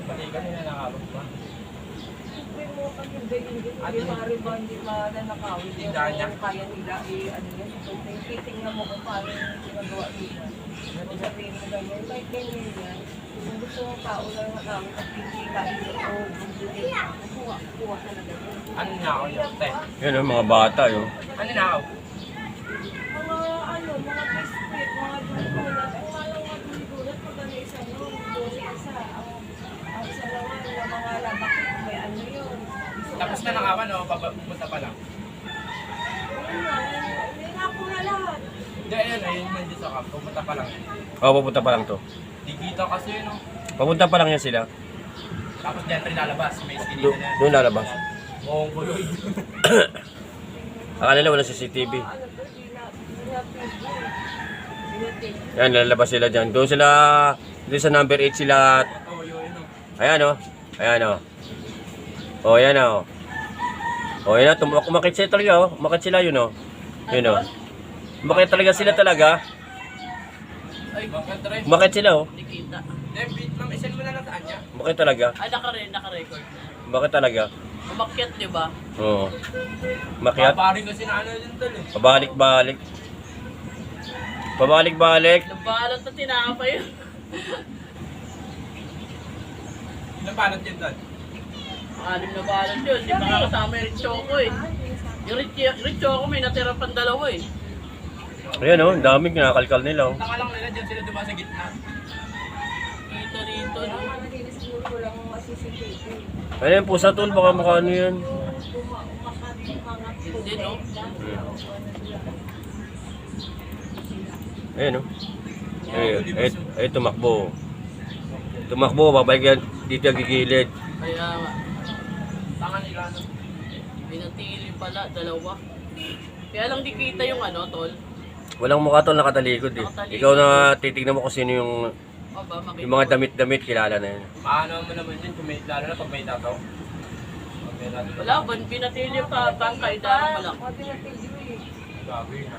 Pati kanina nakabot pa. Siyempre mo kami hindi maaari ba hindi mananakawin Hindi kaya. kung kaya nila ano yan. So, titingnan mo kung paano yung ginagawa nila. Kung sabihin mo ganyan, kahit ganyan yan. Kung gusto ng tao na nakawin at hindi kain o bumbukin, kuha talaga. Ano na ako yun, te? Yan o, mga bata yun. Ano na ako? Mga biscuit, mga dugulat. Ang malang mga dugulat, pag ano isa nun, doon isa. Ang isa naman, yung mga labak, may ano yun. Tapos na nakawan, no? Pupunta pa lang. Hindi na ako na lahat. Hindi, ayun, nandiyan sa cup. Pupunta pa lang. Oo, papunta pa lang to. Di kita kasi, no? Papunta pa lang yan sila. Tapos dyan rin lalabas. May skinita na yan. Doon lalabas. Buong buloy. Akala nila wala CCTV. Ano to, hindi na pwede. Yan, lalabas sila dyan. Doon sila, doon sa number 8 sila. Oo, yun, no? Ayan o. Ayan o. O, ayan o. O, ayan o. Umakit sila talaga o. Umakit sila yun o. Yun o. Umakit talaga sila talaga. Ay, bakit rin? Umakit sila o. Hindi kita. Debit, ma'am, isend mo na lang sa kanya. Umakit talaga. Ay, naka-record. Umakit talaga. Umakyat, di ba? Oo. Umakyat. Paparin kasi na ano yun, tol, eh. Pabalik-balik. Pabalik-balik. Nabalot na tinapay yun. Ilang panot yun, tol? Anim na balot yun. Di pa kasama yung Richoco eh. Yung Richoco may natira pang dalawa eh. Ayan o. Ang daming kinakalkal nila o. Tanga lang nila, dyan sila dumaan sa gitna. Dito, dito. No? Kaya nalinis siguro ko lang mga CCTV. Ano yung pusa tol? Baka makaano yan. Hindi, no? Ayan o. Ay, tumakbo. Tumakbo. Babalik yan. Dito yung gigilid. Kaya Tanga nila, no? pinatili pala, dalawa. Kaya lang di kita yung ano, tol. Walang mukha tol, nakatalikod eh. Ikaw na titignan mo kung sino yung Aba, makita yung mga ko. damit-damit kilala na yan. Paano mo naman yun, kung may, lalo na pag may tataw. Pag may tataw. Wala, pinatili pa, bangkay, dahil pa lang. Mga pinatili eh. Gabi na.